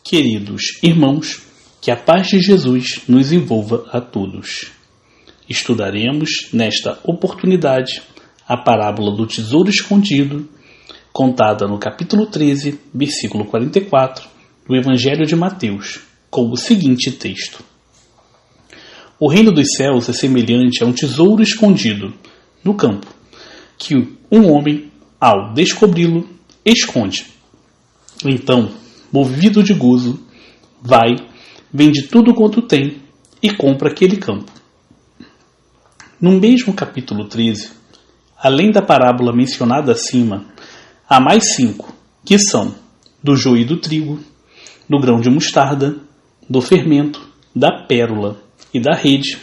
Queridos irmãos, que a paz de Jesus nos envolva a todos. Estudaremos, nesta oportunidade, a parábola do tesouro escondido, contada no capítulo 13, versículo 44, do Evangelho de Mateus, com o seguinte texto. O reino dos céus é semelhante a um tesouro escondido no campo, que um homem, ao descobri-lo, esconde. Então, movido de gozo, vai, vende tudo quanto tem e compra aquele campo. No mesmo capítulo 13, além da parábola mencionada acima, há mais 5, que são do joio e do trigo, do grão de mostarda, do fermento, da pérola e da rede,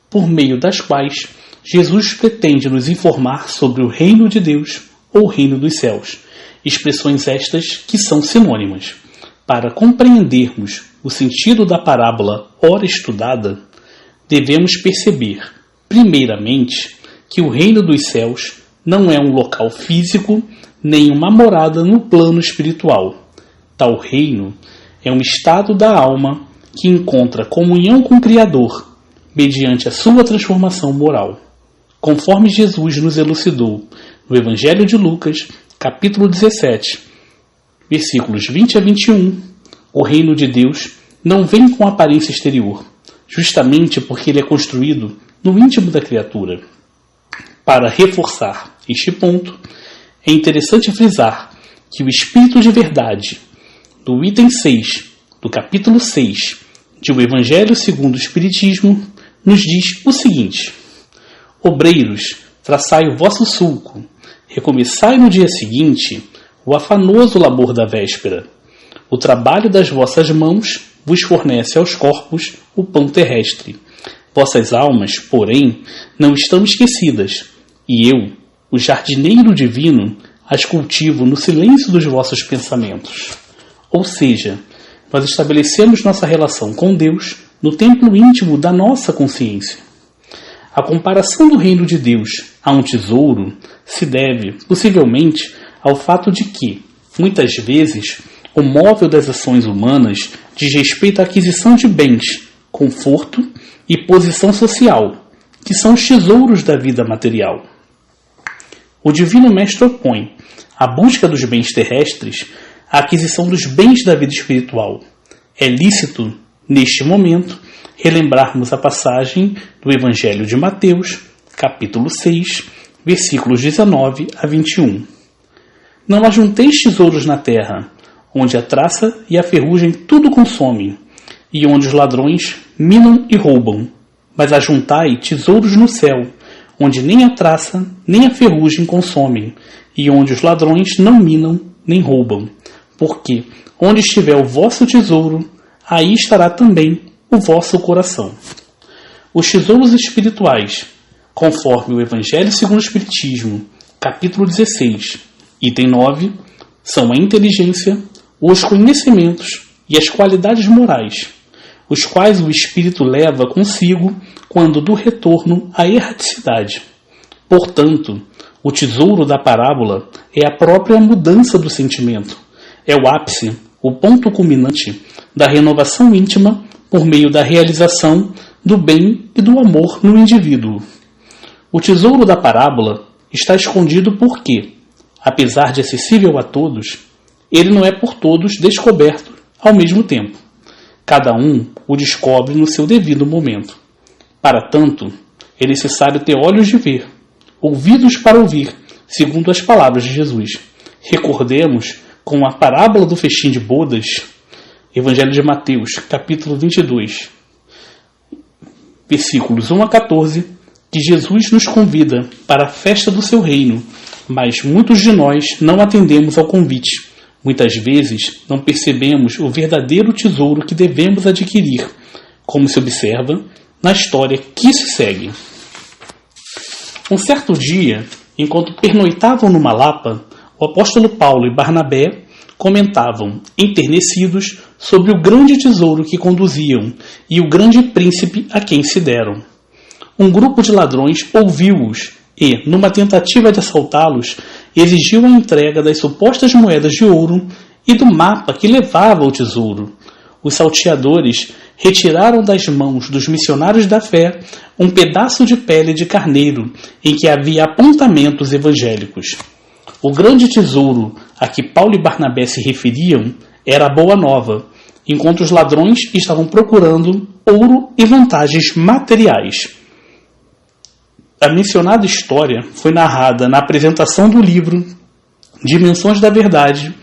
por meio das quais Jesus pretende nos informar sobre o reino de Deus ou reino dos céus, expressões estas que são sinônimas. Para compreendermos o sentido da parábola ora estudada, devemos perceber, primeiramente, que o reino dos céus não é um local físico nem uma morada no plano espiritual. Tal reino é um estado da alma que encontra comunhão com o Criador mediante a sua transformação moral. Conforme Jesus nos elucidou no Evangelho de Lucas, capítulo 17, versículos 20 a 21, o reino de Deus não vem com aparência exterior, justamente porque ele é construído no íntimo da criatura. Para reforçar este ponto, é interessante frisar que o Espírito de Verdade, do item 6 do capítulo 6 de O Evangelho segundo o Espiritismo, nos diz o seguinte: Obreiros, traçai o vosso sulco, recomeçai no dia seguinte o afanoso labor da véspera. O trabalho das vossas mãos vos fornece aos corpos o pão terrestre. Vossas almas, porém, não estão esquecidas, e eu, o jardineiro divino, as cultivo no silêncio dos vossos pensamentos. Ou seja, nós estabelecemos nossa relação com Deus no templo íntimo da nossa consciência. A comparação do reino de Deus a um tesouro se deve, possivelmente, ao fato de que, muitas vezes, o móvel das ações humanas diz respeito à aquisição de bens, conforto e posição social, que são os tesouros da vida material. O Divino Mestre opõe à busca dos bens terrestres à aquisição dos bens da vida espiritual. É lícito, neste momento, relembrarmos a passagem do Evangelho de Mateus, capítulo 6, versículos 19 a 21. Não ajunteis tesouros na terra, onde a traça e a ferrugem tudo consomem, e onde os ladrões minam e roubam. Mas ajuntai tesouros no céu, onde nem a traça nem a ferrugem consomem, e onde os ladrões não minam nem roubam. Porque onde estiver o vosso tesouro, aí estará também o vosso coração. Os tesouros espirituais, conforme o Evangelho segundo o Espiritismo, capítulo 16, item 9, são a inteligência, os conhecimentos e as qualidades morais, os quais o espírito leva consigo quando do retorno à erraticidade. Portanto, o tesouro da parábola é a própria mudança do sentimento, é o ápice, o ponto culminante da renovação íntima por meio da realização do bem e do amor no indivíduo. O tesouro da parábola está escondido porque, apesar de acessível a todos, ele não é por todos descoberto ao mesmo tempo. Cada um o descobre no seu devido momento. Para tanto, é necessário ter olhos de ver, ouvidos para ouvir, segundo as palavras de Jesus. Recordemos com a parábola do festim de bodas, Evangelho de Mateus, capítulo 22, versículos 1 a 14, que Jesus nos convida para a festa do seu reino, mas muitos de nós não atendemos ao convite. Muitas vezes não percebemos o verdadeiro tesouro que devemos adquirir, como se observa na história que se segue. Um certo dia, enquanto pernoitavam numa lapa, o apóstolo Paulo e Barnabé comentavam, enternecidos, sobre o grande tesouro que conduziam e o grande príncipe a quem se deram. Um grupo de ladrões ouviu-os e, numa tentativa de assaltá-los, exigiu a entrega das supostas moedas de ouro e do mapa que levava ao tesouro. Os salteadores retiraram das mãos dos missionários da fé um pedaço de pele de carneiro em que havia apontamentos evangélicos. O grande tesouro a que Paulo e Barnabé se referiam era a Boa Nova, enquanto os ladrões estavam procurando ouro e vantagens materiais. A mencionada história foi narrada na apresentação do livro Dimensões da Verdade,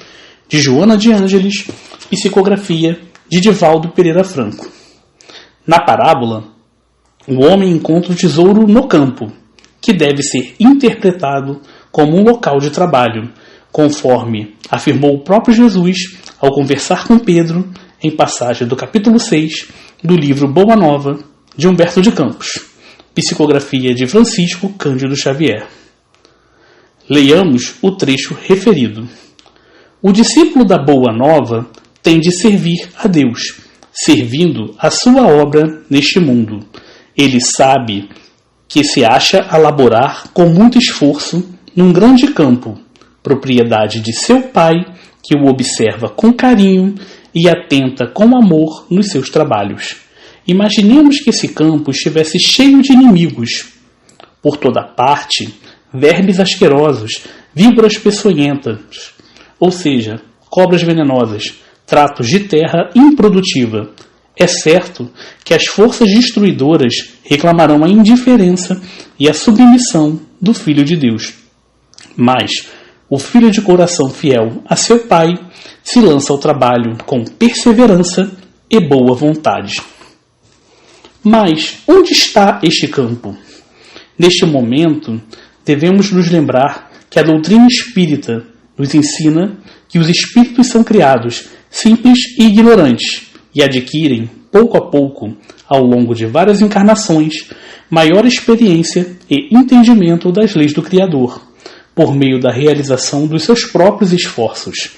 de Joana de Ângeles, psicografia de Divaldo Pereira Franco. Na parábola, o homem encontra o tesouro no campo, que deve ser interpretado como um local de trabalho, conforme afirmou o próprio Jesus ao conversar com Pedro em passagem do capítulo 6 do livro Boa Nova, de Humberto de Campos, psicografia de Francisco Cândido Xavier. Leiamos o trecho referido. O discípulo da Boa Nova tem de servir a Deus, servindo a sua obra neste mundo. Ele sabe que se acha a laborar com muito esforço num grande campo, propriedade de seu pai, que o observa com carinho e atenta com amor nos seus trabalhos. Imaginemos que esse campo estivesse cheio de inimigos. Por toda parte, vermes asquerosos, víboras peçonhentas, ou seja, cobras venenosas, tratos de terra improdutiva. É certo que as forças destruidoras reclamarão a indiferença e a submissão do Filho de Deus. Mas o filho de coração fiel a seu pai se lança ao trabalho com perseverança e boa vontade. Mas onde está este campo? Neste momento, devemos nos lembrar que a doutrina espírita nos ensina que os espíritos são criados simples e ignorantes e adquirem, pouco a pouco, ao longo de várias encarnações, maior experiência e entendimento das leis do Criador, por meio da realização dos seus próprios esforços.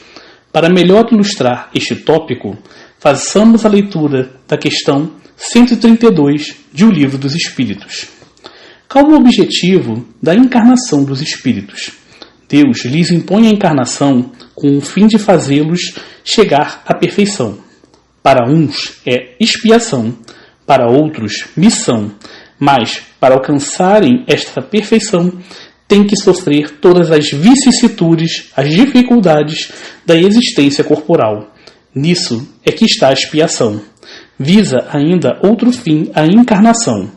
Para melhor ilustrar este tópico, façamos a leitura da questão 132 de O Livro dos Espíritos. Qual o objetivo da encarnação dos espíritos? Deus lhes impõe a encarnação com o fim de fazê-los chegar à perfeição. Para uns é expiação, para outros missão, mas para alcançarem esta perfeição têm que sofrer todas as vicissitudes, as dificuldades da existência corporal. Nisso é que está a expiação. Visa ainda outro fim a encarnação,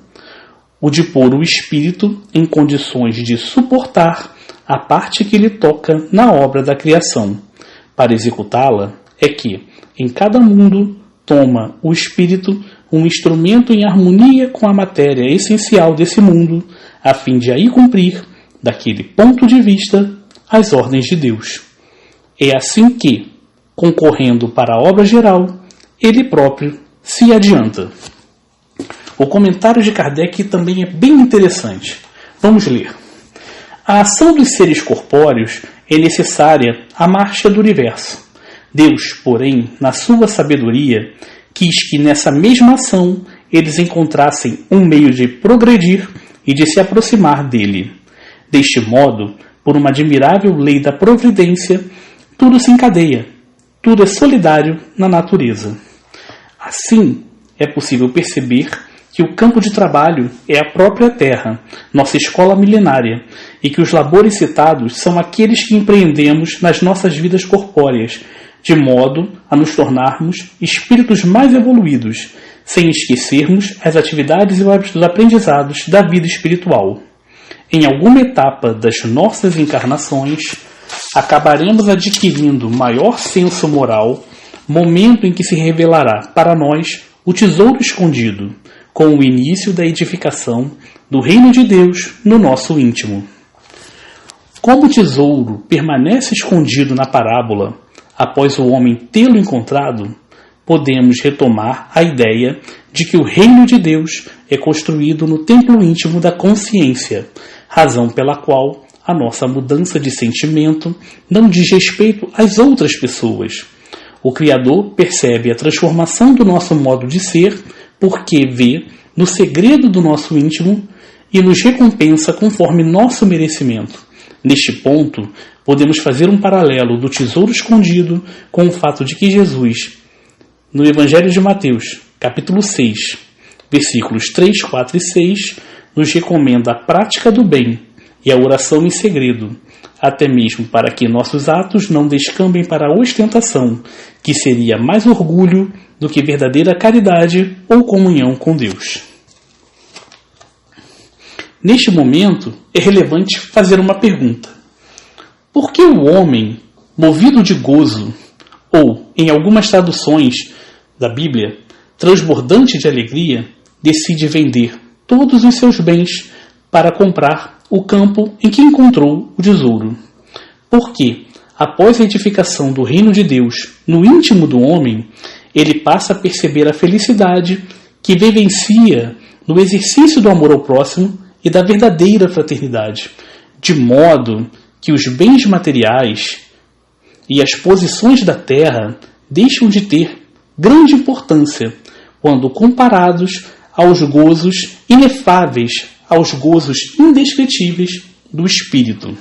o de pôr o espírito em condições de suportar a parte que lhe toca na obra da criação. Para executá-la é que, em cada mundo, toma o espírito um instrumento em harmonia com a matéria essencial desse mundo, a fim de aí cumprir, daquele ponto de vista, as ordens de Deus. É assim que, concorrendo para a obra geral, ele próprio se adianta. O comentário de Kardec também é bem interessante. Vamos ler. A ação dos seres corpóreos é necessária à marcha do universo. Deus, porém, na sua sabedoria, quis que nessa mesma ação eles encontrassem um meio de progredir e de se aproximar dele. Deste modo, por uma admirável lei da providência, tudo se encadeia, tudo é solidário na natureza. Assim, é possível perceber que o campo de trabalho é a própria Terra, nossa escola milenária, e que os labores citados são aqueles que empreendemos nas nossas vidas corpóreas, de modo a nos tornarmos espíritos mais evoluídos, sem esquecermos as atividades e os aprendizados da vida espiritual. Em alguma etapa das nossas encarnações, acabaremos adquirindo maior senso moral, momento em que se revelará para nós o tesouro escondido, com o início da edificação do reino de Deus no nosso íntimo. Como o tesouro permanece escondido na parábola, após o homem tê-lo encontrado, podemos retomar a ideia de que o reino de Deus é construído no templo íntimo da consciência, razão pela qual a nossa mudança de sentimento não diz respeito às outras pessoas. O Criador percebe a transformação do nosso modo de ser porque vê no segredo do nosso íntimo e nos recompensa conforme nosso merecimento. Neste ponto, podemos fazer um paralelo do tesouro escondido com o fato de que Jesus, no Evangelho de Mateus, capítulo 6, versículos 3, 4 e 6, nos recomenda a prática do bem e a oração em segredo, até mesmo para que nossos atos não descambem para a ostentação, que seria mais orgulho do que verdadeira caridade ou comunhão com Deus. Neste momento, é relevante fazer uma pergunta. Por que o homem, movido de gozo, ou, em algumas traduções da Bíblia, transbordante de alegria, decide vender todos os seus bens para comprar o campo em que encontrou o tesouro? Porque, após a edificação do reino de Deus no íntimo do homem, ele passa a perceber a felicidade que vivencia no exercício do amor ao próximo e da verdadeira fraternidade, de modo que os bens materiais e as posições da terra deixam de ter grande importância quando comparados aos gozos inefáveis, aos gozos indescritíveis do Espírito.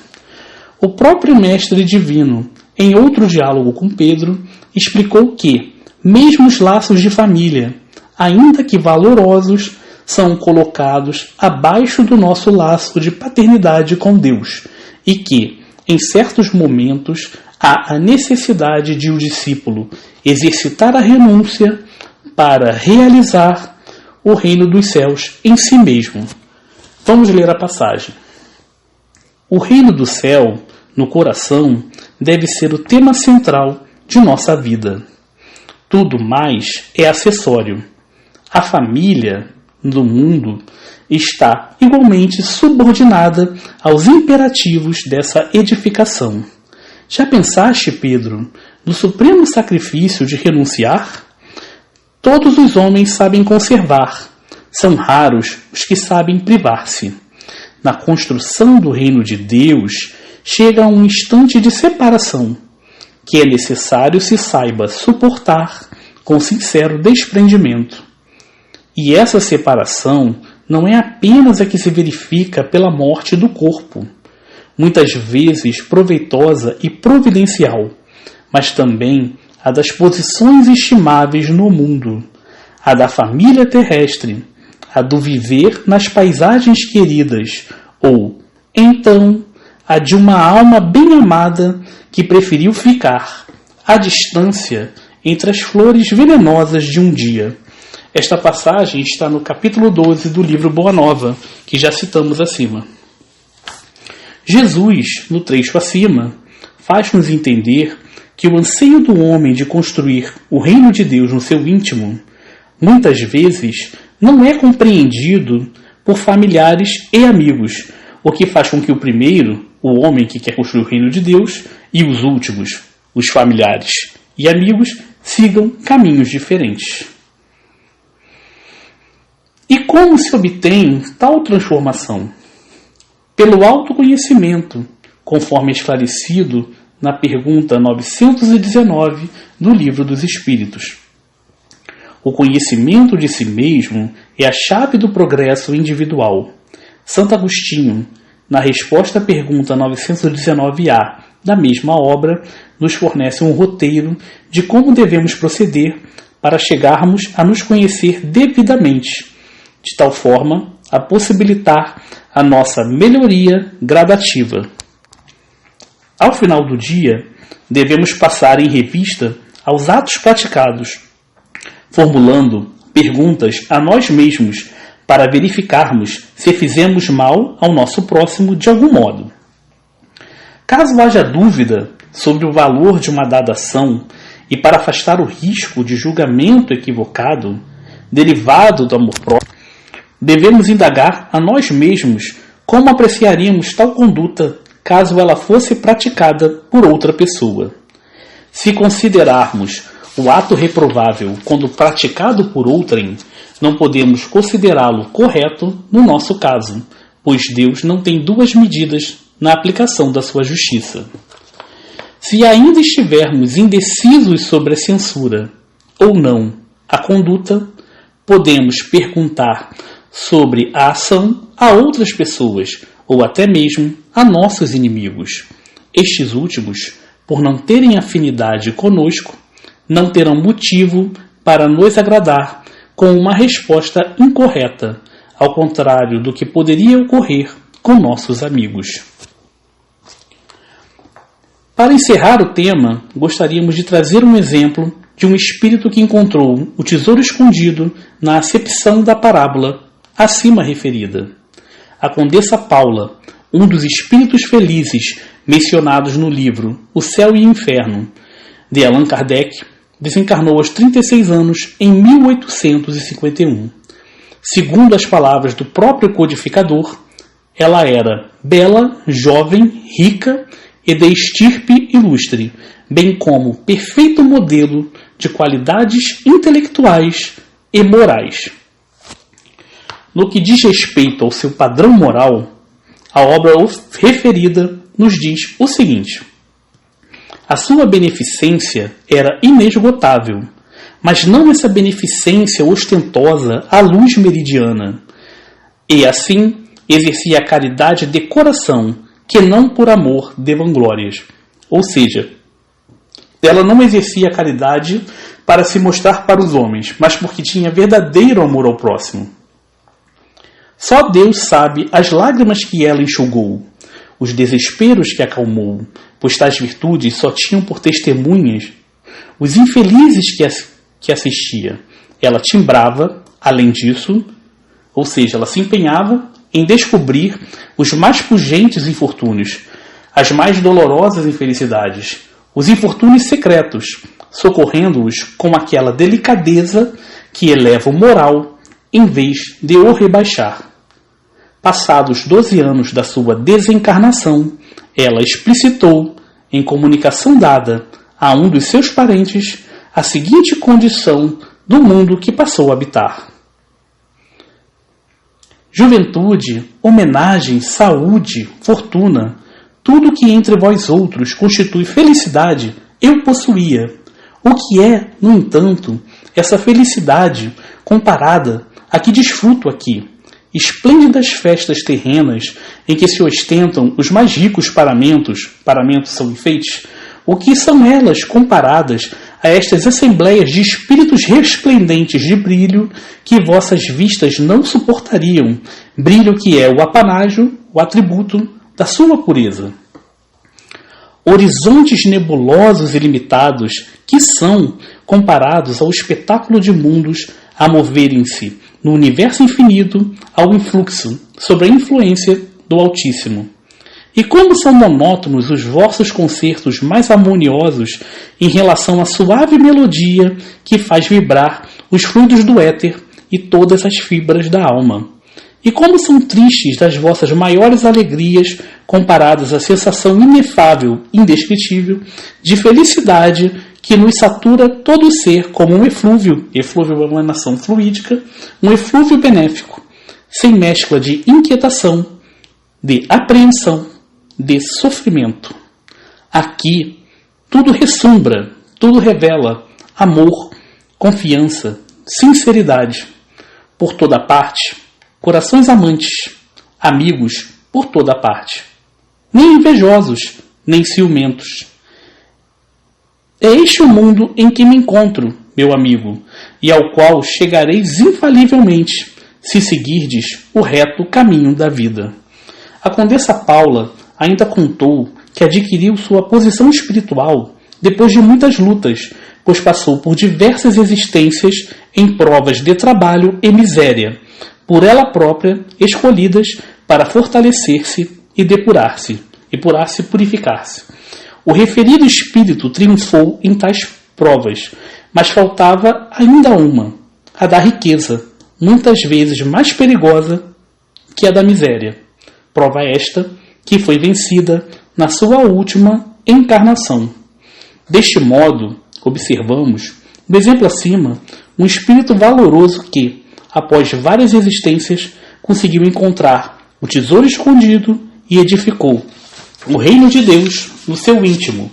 O próprio Mestre Divino, em outro diálogo com Pedro, explicou que, mesmo os laços de família, ainda que valorosos, são colocados abaixo do nosso laço de paternidade com Deus e que, em certos momentos, há a necessidade de o discípulo exercitar a renúncia para realizar o reino dos céus em si mesmo. Vamos ler a passagem. O reino do céu, no coração, deve ser o tema central de nossa vida. Tudo mais é acessório. A família do mundo está igualmente subordinada aos imperativos dessa edificação. Já pensaste, Pedro, no supremo sacrifício de renunciar? Todos os homens sabem conservar, são raros os que sabem privar-se. Na construção do reino de Deus, chega um instante de separação, que é necessário se saiba suportar com sincero desprendimento. E essa separação não é apenas a que se verifica pela morte do corpo, muitas vezes proveitosa e providencial, mas também a das posições estimáveis no mundo, a da família terrestre, a do viver nas paisagens queridas, ou, então, a de uma alma bem amada que preferiu ficar à distância entre as flores venenosas de um dia. Esta passagem está no capítulo 12 do livro Boa Nova, que já citamos acima. Jesus, no trecho acima, faz-nos entender que o anseio do homem de construir o reino de Deus no seu íntimo, muitas vezes não é compreendido por familiares e amigos, o que faz com que o primeiro, o homem que quer construir o reino de Deus, e os últimos, os familiares e amigos, sigam caminhos diferentes. E como se obtém tal transformação? Pelo autoconhecimento, conforme esclarecido na pergunta 919 do Livro dos Espíritos. O conhecimento de si mesmo é a chave do progresso individual. Santo Agostinho, na resposta à pergunta 919A da mesma obra, nos fornece um roteiro de como devemos proceder para chegarmos a nos conhecer devidamente, de tal forma a possibilitar a nossa melhoria gradativa. Ao final do dia, devemos passar em revista aos atos praticados, formulando perguntas a nós mesmos para verificarmos se fizemos mal ao nosso próximo de algum modo. Caso haja dúvida sobre o valor de uma dada ação e para afastar o risco de julgamento equivocado derivado do amor próprio, devemos indagar a nós mesmos como apreciaríamos tal conduta caso ela fosse praticada por outra pessoa. Se considerarmos o ato reprovável quando praticado por outrem, não podemos considerá-lo correto no nosso caso, pois Deus não tem duas medidas na aplicação da sua justiça. Se ainda estivermos indecisos sobre a censura ou não a conduta, podemos perguntar sobre a ação a outras pessoas ou até mesmo a nossos inimigos. Estes últimos, por não terem afinidade conosco, não terão motivo para nos agradar com uma resposta incorreta, ao contrário do que poderia ocorrer com nossos amigos. Para encerrar o tema, gostaríamos de trazer um exemplo de um espírito que encontrou o tesouro escondido na acepção da parábola acima referida. A Condessa Paula, um dos espíritos felizes mencionados no livro O Céu e o Inferno, de Allan Kardec, desencarnou aos 36 anos em 1851. Segundo as palavras do próprio codificador, ela era bela, jovem, rica e de estirpe ilustre, bem como perfeito modelo de qualidades intelectuais e morais. No que diz respeito ao seu padrão moral, a obra referida nos diz o seguinte: a sua beneficência era inesgotável, mas não essa beneficência ostentosa à luz meridiana, e assim exercia a caridade de coração, que não por amor de vanglórias. Ou seja, ela não exercia a caridade para se mostrar para os homens, mas porque tinha verdadeiro amor ao próximo. Só Deus sabe as lágrimas que ela enxugou, os desesperos que acalmou, pois tais virtudes só tinham por testemunhas os infelizes que assistia. Ela timbrava, além disso, ou seja, ela se empenhava em descobrir os mais pungentes infortúnios, as mais dolorosas infelicidades, os infortúnios secretos, socorrendo-os com aquela delicadeza que eleva o moral em vez de o rebaixar. Passados 12 anos da sua desencarnação, ela explicitou, em comunicação dada a um dos seus parentes, a seguinte condição do mundo que passou a habitar: juventude, homenagem, saúde, fortuna, tudo que entre vós outros constitui felicidade, eu possuía. O que é, no entanto, essa felicidade comparada a que desfruto aqui? Esplêndidas festas terrenas em que se ostentam os mais ricos paramentos são enfeites, o que são elas comparadas a estas assembleias de espíritos resplendentes de brilho que vossas vistas não suportariam, brilho que é o apanágio, o atributo da sua pureza. Horizontes nebulosos e limitados que são comparados ao espetáculo de mundos a moverem-se no universo infinito ao influxo, sob a influência do Altíssimo. E como são monótonos os vossos concertos mais harmoniosos em relação à suave melodia que faz vibrar os fluidos do éter e todas as fibras da alma. E como são tristes as vossas maiores alegrias comparadas à sensação inefável, indescritível, de felicidade que nos satura todo o ser como um eflúvio é uma emanação fluídica, um eflúvio benéfico, sem mescla de inquietação, de apreensão, de sofrimento. Aqui, tudo ressombra, tudo revela amor, confiança, sinceridade. Por toda parte, corações amantes, amigos por toda parte. Nem invejosos, nem ciumentos. É este o mundo em que me encontro, meu amigo, e ao qual chegareis infalivelmente, se seguirdes o reto caminho da vida. A Condessa Paula ainda contou que adquiriu sua posição espiritual depois de muitas lutas, pois passou por diversas existências em provas de trabalho e miséria, por ela própria escolhidas para fortalecer-se e depurar-se, e purificar-se. O referido espírito triunfou em tais provas, mas faltava ainda uma, a da riqueza, muitas vezes mais perigosa que a da miséria. Prova esta que foi vencida na sua última encarnação. Deste modo, observamos, no exemplo acima, um espírito valoroso que, após várias existências, conseguiu encontrar o tesouro escondido e edificou o reino de Deus no seu íntimo,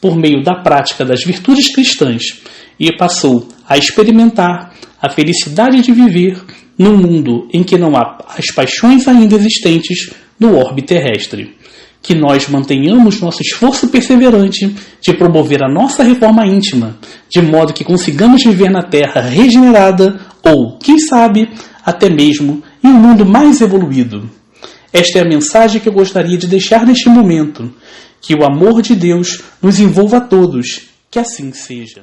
por meio da prática das virtudes cristãs, e passou a experimentar a felicidade de viver num mundo em que não há as paixões ainda existentes no orbe terrestre. Que nós mantenhamos nosso esforço perseverante de promover a nossa reforma íntima, de modo que consigamos viver na Terra regenerada ou, quem sabe, até mesmo em um mundo mais evoluído. Esta é a mensagem que eu gostaria de deixar neste momento. Que o amor de Deus nos envolva a todos. Que assim seja.